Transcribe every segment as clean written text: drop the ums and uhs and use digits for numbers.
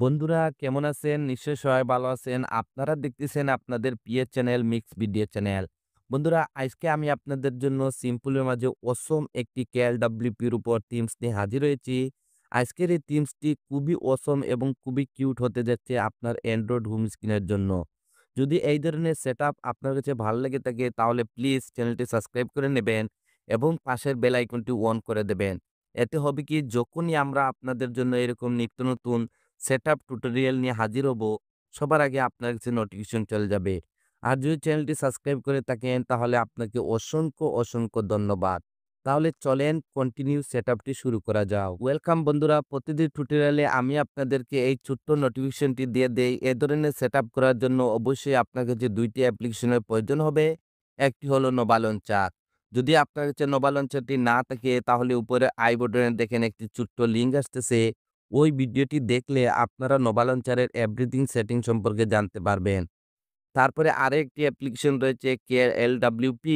বন্ধুরা কেমন আছেন? নিশ্চয়ই সবাই ভালো আছেন। আপনারা দেখতেছেন আপনাদের প্রিয় চ্যানেল মিক্স ভিডিও চ্যানেল। বন্ধুরা আজকে আমি আপনাদের জন্য সিম্পলের মাঝে অসম একটি KLWP-র উপর থিমস নিয়ে হাজির হয়েছি। আজকের এই থিমসটি খুবই অসম এবং খুবই কিউট হতে যাচ্ছে আপনার অ্যান্ড্রয়েড হোম স্ক্রিনের জন্য। যদি এই ধরনের সেটআপ আপনার কাছে ভালো লেগে থাকে তাহলে প্লিজ চ্যানেলটি সাবস্ক্রাইব করে নেবেন এবং পাশের বেল আইকনটি অন করে দেবেন। এতে হবে কি যখনই আমরা আপনাদের জন্য এরকম নিত্য নতুন সেটআপ টিউটোরিয়াল নিয়ে হাজির হব, সবার আগে আপনার কাছে নোটিফিকেশন চলে যাবে। আর যদি চ্যানেলটি সাবস্ক্রাইব করে থাকেন তাহলে আপনাকে অসংখ্য ধন্যবাদ। তাহলে চলেন কন্টিনিউ সেটআপটি শুরু করা যাক। ওয়েলকাম বন্ধুরা, প্রতিদিন টিউটোরিয়ালে আমি আপনাদেরকে এই ছোট্ট নোটিফিকেশনটি দিয়ে দেই। এ ধরনের সেটআপ করার জন্য অবশ্যই আপনার কাছে ২ টি অ্যাপ্লিকেশনের প্রয়োজন হবে। একটি হলো নোভা লঞ্চার। যদি আপনার কাছে নোভা লঞ্চারটি না থাকে তাহলে উপরে আই বাটনে দেখেন একটি ছোট্ট লিঙ্ক আসতেছে। ওই ভিডিওটি দেখলে আপনারা নোভা লঞ্চারের এভরিথিং সেটিং সম্পর্কে জানতে পারবেন। তারপরে আরেকটি অ্যাপ্লিকেশন রয়েছে KLWP।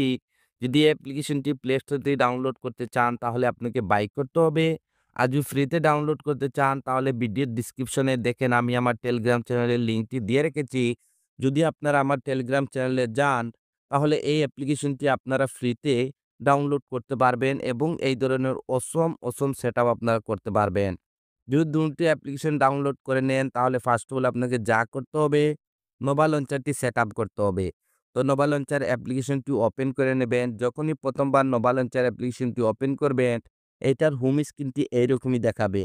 যদি এই অ্যাপ্লিকেশনটি প্লে স্টোর থেকে ডাউনলোড করতে চান তাহলে আপনাকে বাই করতে হবে। আর যদি ফ্রিতে ডাউনলোড করতে চান তাহলে ভিডিওর ডেসক্রিপশনে দেখেন আমি আমার টেলিগ্রাম চ্যানেলের লিঙ্কটি দিয়ে রেখেছি। যদি আপনারা আমার টেলিগ্রাম চ্যানেলে যান তাহলে এই অ্যাপ্লিকেশনটি আপনারা ফ্রিতে ডাউনলোড করতে পারবেন এবং এই ধরনের অসম সেটআপ আপনারা করতে পারবেন। যদি ২ টি অ্যাপ্লিকেশন ডাউনলোড করে নেন তাহলে ফার্স্ট অফ অল আপনাকে যা করতে হবে নোভা লঞ্চারটি সেটআপ করতে হবে। তো নোভা লঞ্চার অ্যাপ্লিকেশনটি ওপেন করে নেবেন। যখনই প্রথমবার নোভা লঞ্চার অ্যাপ্লিকেশনটি ওপেন করবেন, এটার হোম স্ক্রিনটি এইরকমই দেখাবে।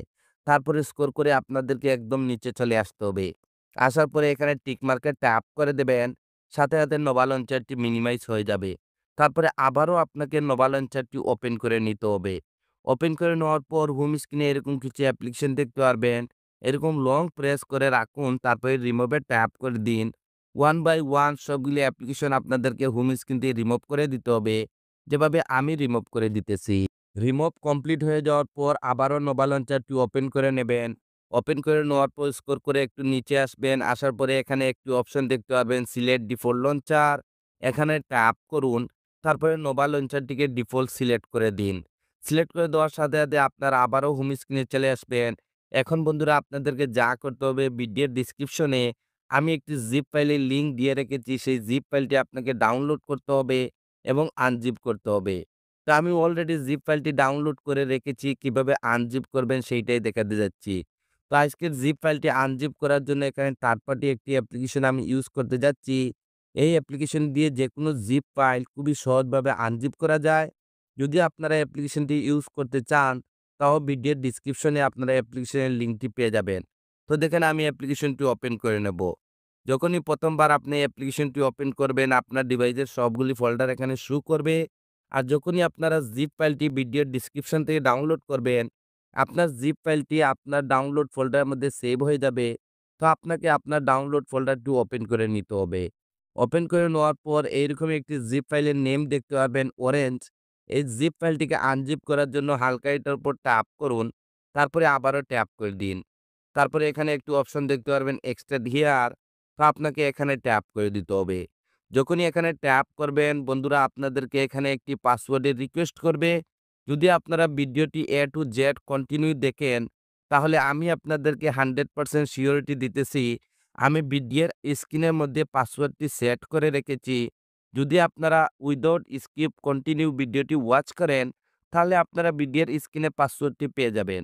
তারপরে স্ক্রল করে আপনাদেরকে একদম নিচে চলে আসতে হবে। আসার পরে এখানে টিক মার্কে ট্যাপ করে দেবেন। সাথে নোভা লঞ্চারটি মিনিমাইজ হয়ে যাবে। তারপরে আবারও আপনাকে নোভা লঞ্চারটি ওপেন করে নিতে হবে। ওপেন করে নেওয়ার পর হোম স্ক্রিনে এরকম কিছু অ্যাপ্লিকেশন দেখতে পারবেন। এরকম লং প্রেস করে রাখুন, তারপরে রিমুভে ট্যাপ করে দিন। ওয়ান বাই ওয়ান সবগুলি অ্যাপ্লিকেশন আপনাদেরকে হোম স্ক্রিন থেকে রিমুভ করে দিতে হবে, যেভাবে আমি রিমুভ করে দিতেছি। রিমুভ কমপ্লিট হয়ে যাওয়ার পর আবারও নোভা লঞ্চারটি ওপেন করে নেবেন। ওপেন করে নেওয়ার পর স্ক্রল করে একটু নিচে আসবেন। আসার পরে এখানে একটি অপশন দেখতে পারবেন সিলেক্ট ডিফল্ট লঞ্চার। এখানে ট্যাপ করুন। তারপরে নোভা লঞ্চারটিকে ডিফল্ট সিলেক্ট করে দিন। সিলেক্ট করে দেওয়ার সাথে আপনারা আবারও হোম স্ক্রিনে চলে আসবেন। এখন বন্ধুরা আপনাদেরকে যা করতে হবে ভিডিওর ডেসক্রিপশনে আমি একটি জিপ ফাইলের লিঙ্ক দিয়ে রেখেছি। সেই জিপ ফাইলটি আপনাকে ডাউনলোড করতে হবে এবং আনজিপ করতে হবে। তো আমি অলরেডি জিপ ফাইলটি ডাউনলোড করে রেখেছি। কিভাবে আনজিপ করবেন সেইটাই দেখাতে যাচ্ছি। তো আজকের জিপ ফাইলটি আনজিপ করার জন্য এখানে থার্ড পার্টি একটি অ্যাপ্লিকেশন আমি ইউজ করতে যাচ্ছি। এই অ্যাপ্লিকেশন দিয়ে যেকোনো জিপ ফাইল খুবই সহজভাবে আনজিপ করা যায়। যদি আপনারা অ্যাপ্লিকেশনটি ইউজ করতে চান তাও ভিডিওর ডেসক্রিপশনে আপনারা অ্যাপ্লিকেশনের লিঙ্কটি পেয়ে যাবেন। তো দেখেন আমি অ্যাপ্লিকেশনটি ওপেন করে নেব। যখনই প্রথমবার আপনি অ্যাপ্লিকেশনটি ওপেন করবেন আপনার ডিভাইসের সবগুলি ফোল্ডার এখানে শো করবে। আর যখনই আপনারা জিপ ফাইলটি ভিডিওর ডেসক্রিপশন থেকে ডাউনলোড করবেন, আপনার জিপ ফাইলটি আপনার ডাউনলোড ফোল্ডারের মধ্যে সেভ হয়ে যাবে। তো আপনাকে আপনার ডাউনলোড ফোল্ডারটি ওপেন করে নিতে হবে। ওপেন করে নেওয়ার পর এইরকম একটি জিপ ফাইলের নেম দেখতে পাবেন অরেঞ্জ। এই জিপ ফাইলটিকে আনজিপ করার জন্য হালকা এটার উপর ট্যাপ করুন। তারপরে আবারও ট্যাপ করে দিন। তারপরে এখানে একটু অপশন দেখতে পারবেন এক্সট্রাক্ট হিয়ার। তো আপনাকে এখানে ট্যাপ করে দিতে হবে। যখনই এখানে ট্যাপ করবেন বন্ধুরা আপনাদেরকে এখানে একটি পাসওয়ার্ডের রিকোয়েস্ট করবে। যদি আপনারা ভিডিওটি এ টু জেড কন্টিনিউ দেখেন তাহলে আমি আপনাদেরকে 100% সিওরিটি দিতেছি আমি ভিডিওর স্ক্রিনের মধ্যে পাসওয়ার্ডটি সেট করে রেখেছি। যদি আপনারা উইদাউট স্কিপ কন্টিনিউ ভিডিওটি ওয়াচ করেন তাহলে আপনারা ভিডিওর স্ক্রিনে পাসওয়ার্ডটি পেয়ে যাবেন।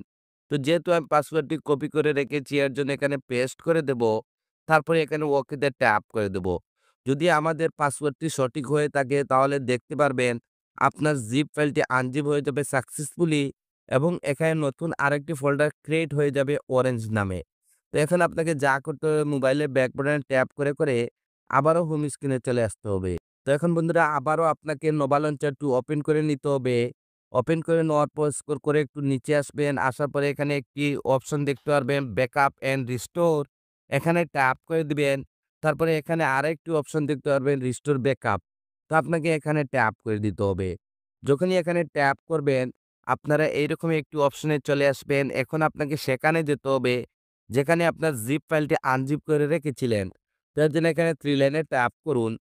তো যেহেতু আমি পাসওয়ার্ডটি কপি করে রেখেছি এর জন্য এখানে পেস্ট করে দেব। তারপরে এখানে ওকেতে ট্যাপ করে দেব। যদি আমাদের পাসওয়ার্ডটি সঠিক হয়ে থাকে তাহলে দেখতে পারবেন আপনার জিপ ফাইলটি আনজিপ হয়ে যাবে সাকসেসফুলি এবং এখানে নতুন আরেকটি ফোল্ডার ক্রিয়েট হয়ে যাবে অরেঞ্জ নামে। তো এখন আপনাকে যা করতে হবে মোবাইলের ব্যাক বাটনে ট্যাপ করে আবারও হোম স্ক্রিনে চলে আসতে হবে। তো এখন বন্ধুরা আবারও আপনাকে নোভা লঞ্চারটি ওপেন করে নিতে হবে। ওপেন করে নেওয়ার পর স্ক্রল করে একটু নিচে আসবেন। আসার পরে এখানে একটি অপশন দেখতে পারবেন ব্যাকআপ অ্যান্ড রিস্টোর। এখানে ট্যাপ করে দিবেন। তারপরে এখানে আরেকটি অপশন দেখতে পারবেন রিস্টোর ব্যাকআপ। তো আপনাকে এখানে ট্যাপ করে দিতে হবে। যখনই এখানে ট্যাপ করবেন আপনারা এইরকম একটি অপশনে চলে আসবেন। এখন আপনাকে সেখানে যেতে হবে যেখানে আপনার জিপ ফাইলটি আনজিপ করে রেখেছিলেন। তার জন্য এখানে 3 লাইনে ট্যাপ করুন।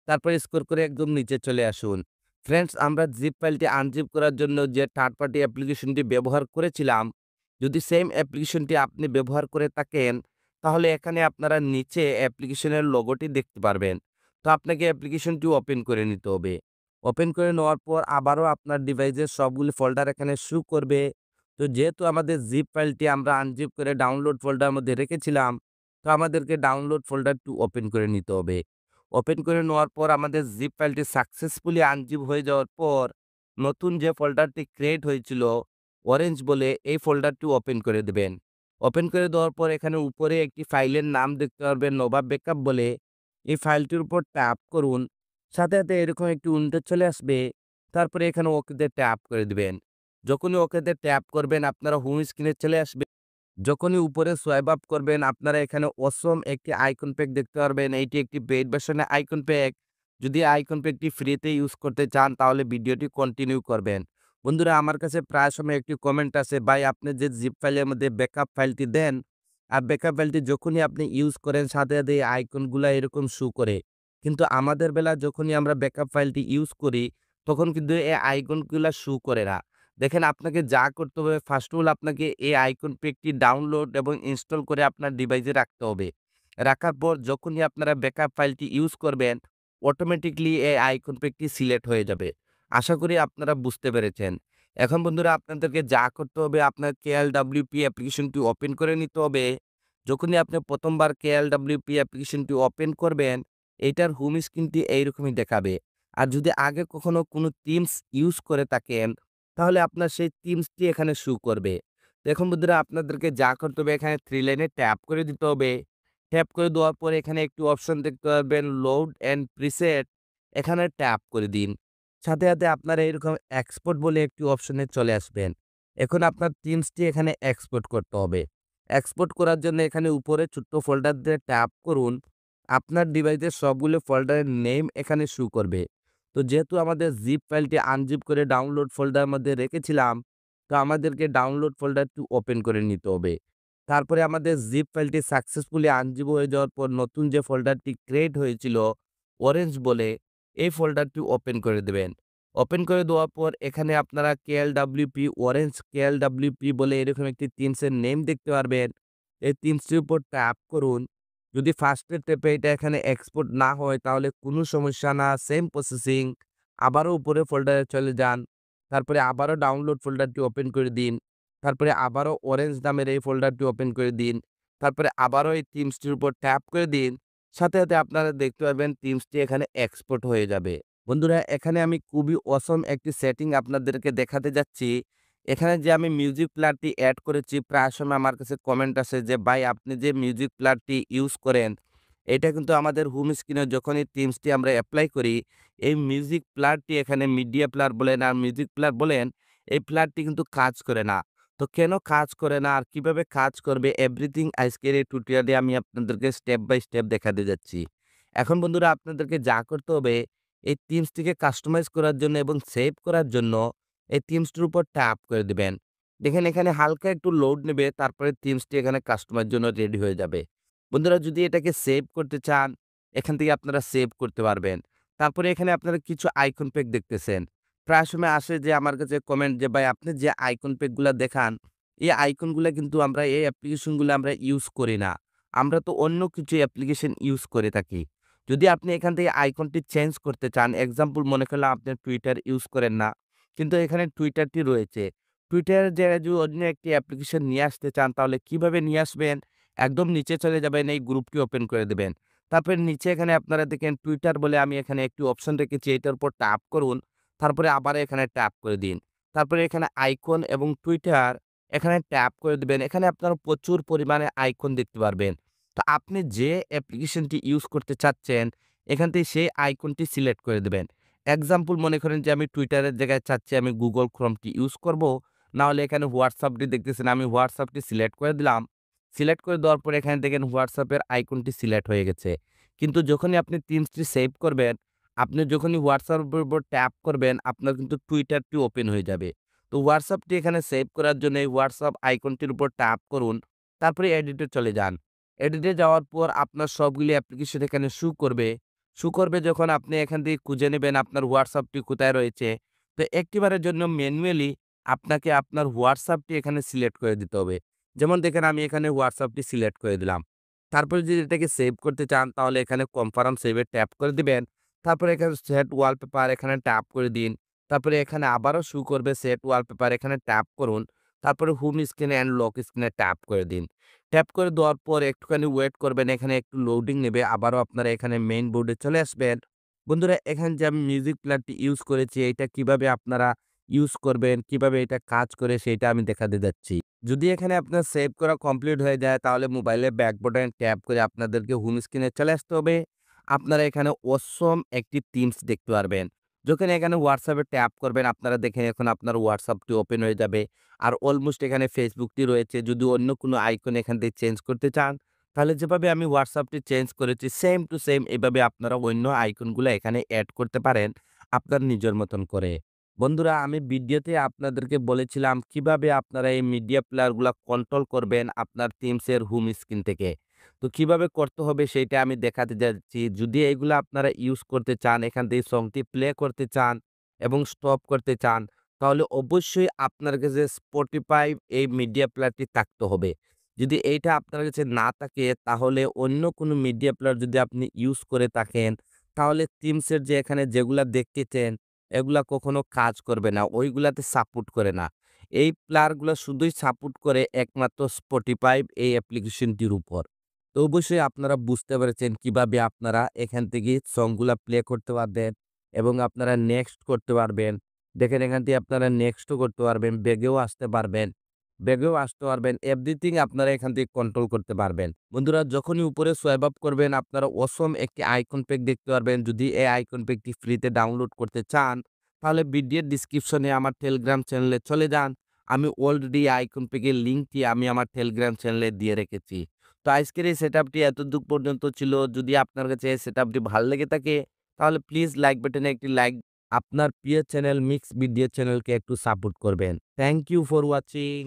তারপরে স্ক্রল করে একদম নিচে চলে আসুন। ফ্রেন্ডস আমরা জিপ ফাইলটি আনজিপ করার জন্য যে থার্ড পার্টি অ্যাপ্লিকেশনটি ব্যবহার করেছিলাম, যদি সেম অ্যাপ্লিকেশনটি আপনি ব্যবহার করে থাকেন তাহলে এখানে আপনারা নিচে অ্যাপ্লিকেশনের লোগোটি দেখতে পারবেন। তো আপনাকে অ্যাপ্লিকেশনটি ওপেন করে নিতে হবে। ওপেন করে নেওয়ার পর আবারও আপনার ডিভাইসের সবগুলি ফোল্ডার এখানে শো করবে। তো যেহেতু আমাদের জিপ ফাইলটি আমরা আনজিপ করে ডাউনলোড ফোল্ডারের মধ্যে রেখেছিলাম, তো আমাদেরকে ডাউনলোড ফোল্ডারটি ওপেন করে নিতে হবে। ওপেন করে নেওয়ার পর আমাদের জিপ ফাইলটি সাকসেসফুলি আনজিপ হয়ে যাওয়ার পর নতুন যে ফোল্ডারটি ক্রিয়েট হয়েছিল অরেঞ্জ বলে, এই ফোল্ডারটি ওপেন করে দেবেন। ওপেন করে দেওয়ার পর এখানে উপরে একটি ফাইলের নাম দেখতে পারবেন নোভা ব্যাকআপ বলে। এই ফাইলটির উপর ট্যাপ করুন। সাথে, সাথে এরকম একটি উইন্ডো চলে আসবে। তারপরে এখানে ওকেতে ট্যাপ করে দিবেন। যখনই ওকেতে ট্যাপ করবেন আপনারা হোম স্ক্রিনে চলে আসবে। যখনই উপরে সোয়াইপ আপ করবেন আপনারা এখানে অসম একটি আইকন প্যাক দেখতে পারবেন। এইটি একটি পেইড ভার্সনের আইকন প্যাক। যদি আইকন প্যাকটি ফ্রিতে ইউজ করতে চান তাহলে ভিডিওটি কন্টিনিউ করবেন। বন্ধুরা, আমার কাছে প্রায় সময় একটি কমেন্ট আসে, ভাই আপনি যে জিপ ফাইলের মধ্যে ব্যাকআপ ফাইলটি দেন, আর ব্যাকআপ ফাইলটি যখনই আপনি ইউজ করেন সাথে, সাথে এই আইকনগুলা এরকম শো করে। কিন্তু আমাদের বেলা যখনই আমরা ব্যাকআপ ফাইলটি ইউজ করি তখন কিন্তু এই আইকনগুলা শো করে না। দেখেন, আপনাকে যা করতে হবে ফার্স্ট অফ অল আপনাকে এই আইকন প্যাকটি ডাউনলোড এবং ইনস্টল করে আপনার ডিভাইসে রাখতে হবে। রাখার পর যখনই আপনারা ব্যাকআপ ফাইলটি ইউজ করবেন অটোমেটিক্যালি এই আইকন প্যাকটি সিলেক্ট হয়ে যাবে। আশা করি আপনারা বুঝতে পেরেছেন। এখন বন্ধুরা আপনাদেরকে যা করতে হবে আপনার KLWP অ্যাপ্লিকেশনটি ওপেন করে নিতে হবে। যখনই আপনি ১ম বার KLWP অ্যাপ্লিকেশনটি ওপেন করবেন, এইটার হোম স্ক্রিনটি এইরকমই দেখাবে। আর যদি আগে কখনো কোনো থিমস ইউজ করে থাকেন তাহলে আপনার সেই থিমসটি এখানে শো করবে। দেখুন বন্ধুরা, আপনাদেরকে যা করতে হবে এখানে 3 লাইনে ট্যাপ করে দিতে হবে। ট্যাপ করে দেওয়ার পরে এখানে একটি অপশন দেখতে পারবেন লোড অ্যান্ড প্রিসেট, এখানে ট্যাপ করে দিন। সাথে, সাথে আপনারা এরকম এক্সপোর্ট বলে একটি অপশনে চলে আসবেন। এখন আপনার থিমসটি এখানে এক্সপোর্ট করতে হবে। এক্সপোর্ট করার জন্য এখানে উপরে ছোট্ট ফোল্ডার দিয়ে ট্যাপ করুন। আপনার ডিভাইসের সবগুলো ফোল্ডারের নেম এখানে শো করবে। তো যেহেতু আমাদের জিপ ফাইলটি আনজিপ করে ডাউনলোড ফোল্ডারের মধ্যে রেখেছিলাম, তো আমাদেরকে ডাউনলোড ফোল্ডারটি ওপেন করে নিতে হবে। তারপরে আমাদের জিপ ফাইলটি সাকসেসফুলি আনজিপ হয়ে যাওয়ার পর নতুন যে ফোল্ডারটি ক্রিয়েট হয়েছিল অরেঞ্জ বলে, এই ফোল্ডারটি ওপেন করে দেবেন। ওপেন করে দেওয়ার পর এখানে আপনারা KLWP অরেঞ্জ KLWP বলে এরকম একটি থিমসের নেম দেখতে পারবেন। এই থিমসটির উপর ট্যাপ করুন। যদি ফার্স্টের ট্যাপে এটা এখানে এক্সপোর্ট না হয় তাহলে কোনো সমস্যা না, সেম প্রসেসিং। আবারও উপরে ফোল্ডারে চলে যান। তারপরে আবারও ডাউনলোড ফোল্ডারটি ওপেন করে দিন। তারপরে আবারও অরেঞ্জ নামের এই ফোল্ডারটি ওপেন করে দিন। তারপরে আবারও এই থিমসটির উপর ট্যাপ করে দিন। সাথে, সাথে আপনারা দেখতে পারবেন থিমসটি এখানে এক্সপোর্ট হয়ে যাবে। বন্ধুরা, এখানে আমি খুবই অসম একটি সেটিং আপনাদেরকে দেখাতে যাচ্ছি। এখানে যে আমি মিউজিক প্লেয়ারটি এড করেছি, প্রায় সময় আমার কাছে কমেন্ট আসে যে, "ভাই আপনি যে মিউজিক প্লেয়ারটি ইউজ করেন, এটা কিন্তু আমাদের হোম স্ক্রিনে যখনই থিমসটি আমরা এপ্লাই করি, এই মিউজিক প্লেয়ারটি এখানে মিডিয়া প্লেয়ার বলেন আর মিউজিক প্লেয়ার বলেন, এই প্লেয়ারটি কিন্তু কাজ করে না।" তো কেন কাজ করে না আর কিভাবে কাজ করবে এভরিথিং আজকের এই টিউটোরিয়ালে আমি আপনাদেরকে স্টেপ বাই স্টেপ দেখাতে যাচ্ছি। এখন বন্ধুরা আপনাদেরকে যা করতে হবে এই থিমসটিকে কাস্টমাইজ করার জন্য এবং সেভ করার জন্য এই থিমসটির উপর ট্যাপ করে দিবেন। দেখেন এখানে হালকা একটু লোড নেবে, তারপরে থিমসটি এখানে কাস্টমাইজ জন্য রেডি হয়ে যাবে। বন্ধুরা, যদি এটাকে সেভ করতে চান এখান থেকে আপনারা সেভ করতে পারবেন। তারপরে এখানে আপনারা কিছু আইকন প্যাক দেখতেছেন। প্রায় সময় আসে যে আমার কাছে কমেন্ট যে, "ভাই আপনি যে আইকন প্যাকগুলা দেখান, এই আইকনগুলা কিন্তু আমরা এই অ্যাপ্লিকেশনগুলো আমরা ইউজ করি না। আমরা তো অন্য কিছু অ্যাপ্লিকেশন ইউজ করে থাকি।" যদি আপনি এখান থেকে আইকনটি চেঞ্জ করতে চান, এক্সাম্পল মনে করলাম আপনি টুইটার ইউজ করেন না, কিন্তু এখানে টুইটারটি রয়েছে। টুইটারের জায়গায় যদি অন্য একটি অ্যাপ্লিকেশন নিয়ে আসতে চান তাহলে কিভাবে নিয়ে আসবেন? একদম নিচে চলে যাবেন, এই গ্রুপটি ওপেন করে দেবেন। তারপরে নিচে এখানে আপনারা দেখেন টুইটার বলে আমি এখানে একটি অপশন রেখেছি, এটার উপর ট্যাপ করুন। তারপরে আবার এখানে ট্যাপ করে দিন। তারপরে এখানে আইকন এবং টুইটার এখানে ট্যাপ করে দিবেন। এখানে আপনারা প্রচুর পরিমাণে আইকন দেখতে পারবেন। তো আপনি যে অ্যাপ্লিকেশনটি ইউজ করতে চাচ্ছেন এখান থেকে সেই আইকনটি সিলেক্ট করে দেবেন। এক্সাম্পল মনে করেন যে আমি টুইটারের জায়গায় চাচ্ছি আমি গুগল ক্রোমটি ইউজ করব। না হলে এখানে হোয়াটসঅ্যাপটি দেখতেছেন, আমি হোয়াটসঅ্যাপটি সিলেক্ট করে দিলাম। সিলেক্ট করে দেওয়ার পরে এখানে দেখেন হোয়াটসঅ্যাপের আইকনটি সিলেক্ট হয়ে গেছে। কিন্তু যখনই আপনি থিমসটি সেভ করবেন, আপনি যখনই হোয়াটসঅ্যাপের উপর ট্যাপ করবেন আপনার কিন্তু টুইটারটি ওপেন হয়ে যাবে। তো হোয়াটসঅ্যাপটি এখানে সেভ করার জন্য এই হোয়াটসঅ্যাপ আইকনটির উপর ট্যাপ করুন। তারপরে এডিটে চলে যান। এডিটে যাওয়ার পর আপনার সবগুলি অ্যাপ্লিকেশন এখানে শো করবে। শো করবে যখন আপনি এখান থেকে খুঁজে নেবেন আপনার হোয়াটসঅ্যাপটি কোথায় রয়েছে। তো একটিবারের জন্য ম্যানুয়ালি আপনাকে আপনার হোয়াটসঅ্যাপটি এখানে সিলেক্ট করে দিতে হবে। যেমন দেখেন আমি এখানে হোয়াটসঅ্যাপটি সিলেক্ট করে দিলাম। তারপরে যদি এটাকে সেভ করতে চান তাহলে এখানে কনফার্ম সেভে ট্যাপ করে দিবেন। তারপরে এখানে সেট ওয়ালপেপার এখানে ট্যাপ করে দিন। তারপরে এখানে আবারও শো করবে সেট ওয়ালপেপার এখানে ট্যাপ করুন। তারপরে হোম স্ক্রিন অ্যান্ড লক স্ক্রিনে ট্যাপ করে দিন। ট্যাপ করে দেওয়ার পর একটুখানি ওয়েট করবেন। এখানে একটু লোডিং নেবে। আবারও আপনারা এখানে মেইন বোর্ডে চলে আসবেন। বন্ধুরা এখানে যে আমি মিউজিক প্লেয়ারটি ইউজ করেছি এটা কিভাবে আপনারা ইউজ করবেন, কিভাবে এটা কাজ করে সেইটা আমি দেখাতে যাচ্ছি। যদি এখানে আপনার সেভ করা কমপ্লিট হয়ে যায় তাহলে মোবাইলের ব্যাক বাটনে ট্যাপ করে আপনাদেরকে হোম স্ক্রিনে চলে আসতে হবে। আপনারা এখানে অসম একটি থিমস দেখতে পারবেন। যখন এখানে হোয়াটসঅ্যাপে ট্যাপ করবেন আপনারা দেখেন এখন আপনার হোয়াটসঅ্যাপটি ওপেন হয়ে যাবে। আর অলমোস্ট এখানে ফেসবুকটি রয়েছে। যদি অন্য কোনো আইকন এখান থেকে চেঞ্জ করতে চান তাহলে যেভাবে আমি হোয়াটসঅ্যাপটি চেঞ্জ করেছি সেম টু সেম এভাবে আপনারা অন্য আইকনগুলো এখানে এড করতে পারেন আপনার নিজের মতন করে। বন্ধুরা আমি ভিডিওতে আপনাদেরকে বলেছিলাম কিভাবে আপনারা এই মিডিয়া প্লেয়ারগুলা কন্ট্রোল করবেন আপনার থিমসের হোম স্ক্রিন থেকে। তো কিভাবে করতে হবে সেইটা আমি দেখাতে যাচ্ছি। যদি এগুলা আপনারা ইউজ করতে চান, এখান থেকে সংটি প্লে করতে চান এবং স্টপ করতে চান, তাহলে অবশ্যই আপনার কাছে Spotify এই মিডিয়া প্লেয়ারটি থাকতে হবে। যদি এইটা আপনার কাছে না থাকে তাহলে অন্য কোনো মিডিয়া প্লেয়ার যদি আপনি ইউজ করে থাকেন, তাহলে থিমসের যে এখানে যেগুলা দেখতেছেন এগুলা কখনো কাজ করবে না। ওইগুলাতে সাপোর্ট করে না। এই প্লেয়ারগুলা শুধুই সাপোর্ট করে একমাত্র Spotify এই অ্যাপ্লিকেশনটির উপর। তো অবশ্যই আপনারা বুঝতে পেরেছেন কিভাবে আপনারা এখান থেকে সংগুলা প্লে করতে পারবেন এবং আপনারা নেক্সট করতে পারবেন। দেখেন এখান থেকে আপনারা নেক্সটও করতে পারবেন, ব্যাগেও আসতে পারবেন। ব্যাগেও আসতে পারবেন। এভরিথিং আপনারা এখান থেকে কন্ট্রোল করতে পারবেন। বন্ধুরা যখনই উপরে সোয়াইপ আপ করবেন আপনারা অসম একটি আইকন প্যাক দেখতে পারবেন। যদি এই আইকন প্যাকটি ফ্রিতে ডাউনলোড করতে চান তাহলে ভিডিওর ডিসক্রিপশনে আমার টেলিগ্রাম চ্যানেলে চলে যান। আমি অলরেডি আইকন প্যাকের লিঙ্কটি আমি আমার টেলিগ্রাম চ্যানেলে দিয়ে রেখেছি। তো আজকের এই সেটআপটি এতদূর পর্যন্ত ছিল। যদি আপনার কাছে এই সেটআপটি ভাল লেগে থাকে তাহলে প্লিজ লাইক বাটনে একটি লাইক আপনার প্রিয় চ্যানেল মিক্স ভিডিও চ্যানেলকে একটু সাপোর্ট করবেন। Thank you for watching.